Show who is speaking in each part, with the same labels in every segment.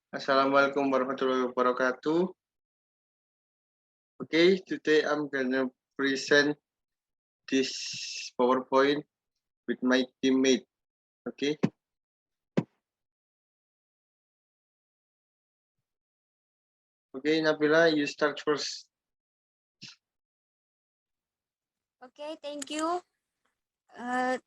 Speaker 1: Assalamualaikum warahmatullahi wabarakatuh. Okay, today I'm gonna present this PowerPoint with my teammate. Okay. Okay, Nabila, you start first.
Speaker 2: Okay, thank you.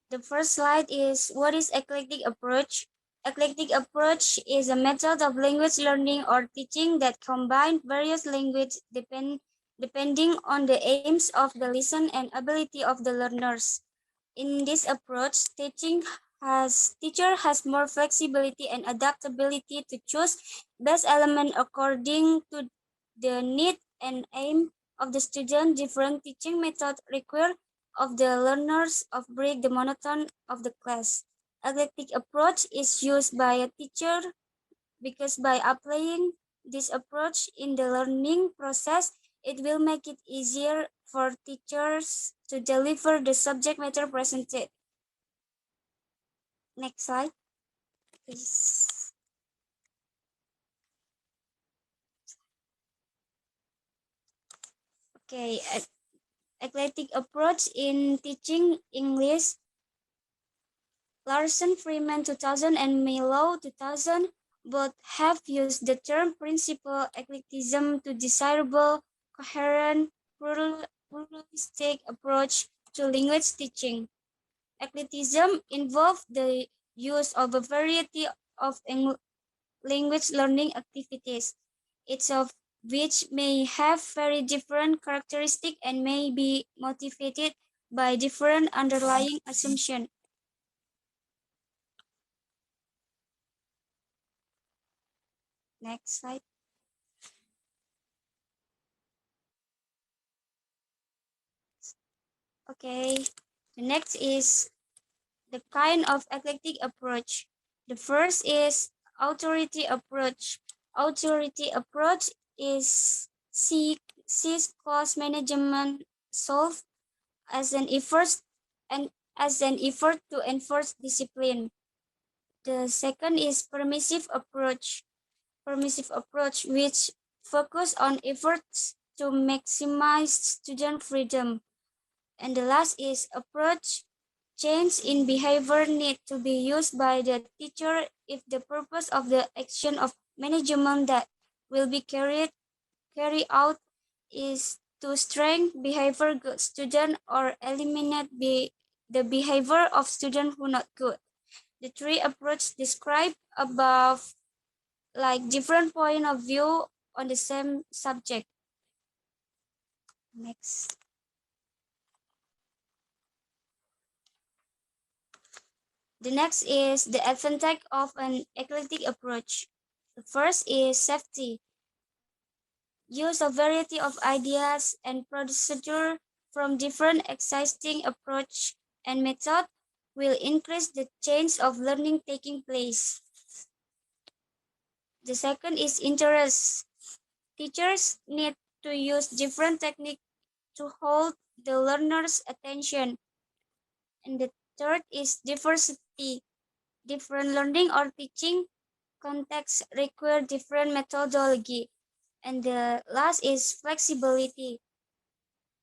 Speaker 2: The first slide is what is eclectic approach? Eclectic approach is a method of language learning or teaching that combines various languages depending on the aims of the lesson and ability of the learners. In this approach, teacher has more flexibility and adaptability to choose best element according to the need and aim of the student. Different teaching methods require of the learners of break the monotony of the class. Eclectic approach is used by a teacher because by applying this approach in the learning process, it will make it easier for teachers to deliver the subject matter presented. Next slide, please. Okay, eclectic approach in teaching English. Larson Freeman 2000 and Milo 2000 both have used the term principal eclecticism to desirable, coherent, pluralistic approach to language teaching. Eclecticism involves the use of a variety of language learning activities, each of which may have very different characteristics and may be motivated by different underlying assumptions. Next slide. Okay, the next is the kind of eclectic approach. The first is authority approach. Authority approach is sees cost management solve as an effort to enforce discipline. The second is permissive approach. Permissive approach which focus on efforts to maximize student freedom. And the last is approach change in behavior need to be used by the teacher if the purpose of the action of management that will be carried out is to strengthen behavior good student or eliminate the behavior of student who not good. The three approaches described above like different point of view on the same subject. Next. The next is the advantage of an eclectic approach. The first is safety. Use a variety of ideas and procedure from different existing approach and method will increase the chance of learning taking place. The second is interest. Teachers need to use different techniques to hold the learner's attention. And the third is diversity. Different learning or teaching contexts require different methodology. And the last is flexibility.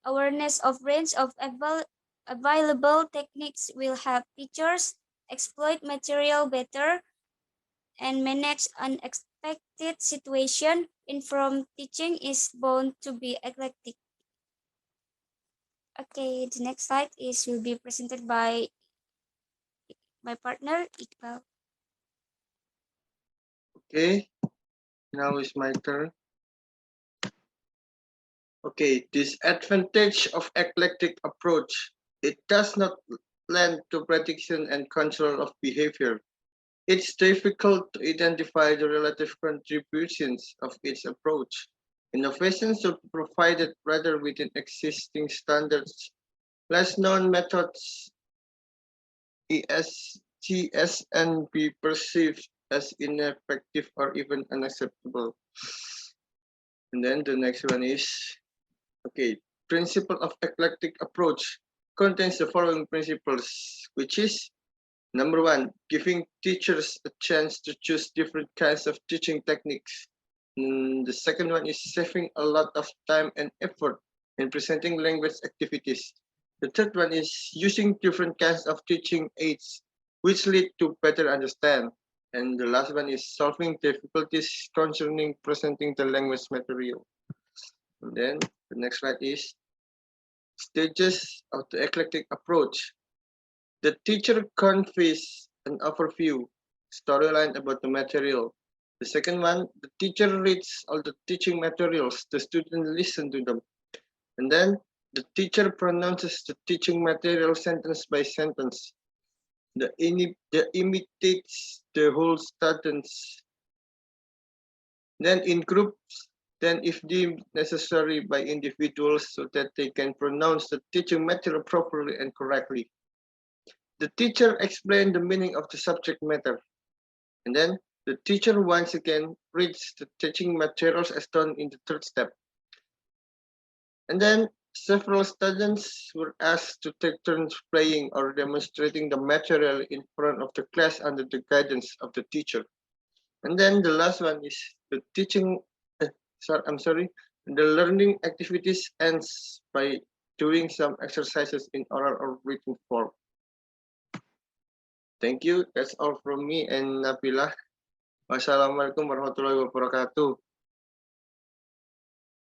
Speaker 2: Awareness of range of available techniques will help teachers exploit material better and manage unexpected situation. Informed teaching is bound to be eclectic. Okay, the next slide will be presented by my partner, Iqbal.
Speaker 1: Okay, now is my turn. Okay, disadvantage of eclectic approach. It does not lend to prediction and control of behavior. It's difficult to identify the relative contributions of each approach. Innovation should be provided rather within existing standards. Less known methods ESGS and be perceived as ineffective or even unacceptable. And then the next one is, okay, principle of eclectic approach contains the following principles, which is Number one, giving teachers a chance to choose different kinds of teaching techniques. The second one is saving a lot of time and effort in presenting language activities. The third one is using different kinds of teaching aids, which lead to better understand. And the last one is solving difficulties concerning presenting the language material. And then the next slide is stages of the eclectic approach. The teacher conveys an overview, storyline about the material. The second one, the teacher reads all the teaching materials, the student listen to them. And then the teacher pronounces the teaching material sentence by sentence. The imitates the whole sentence. Then in groups, then if deemed necessary by individuals so that they can pronounce the teaching material properly and correctly. The teacher explained the meaning of the subject matter. And then the teacher once again reads the teaching materials as done in the third step. And then several students were asked to take turns playing or demonstrating the material in front of the class under the guidance of the teacher. And then the last one is the the learning activities ends by doing some exercises in oral or written form. Thank you. That's all from me and Nabila. Wassalamualaikum warahmatullahi wabarakatuh.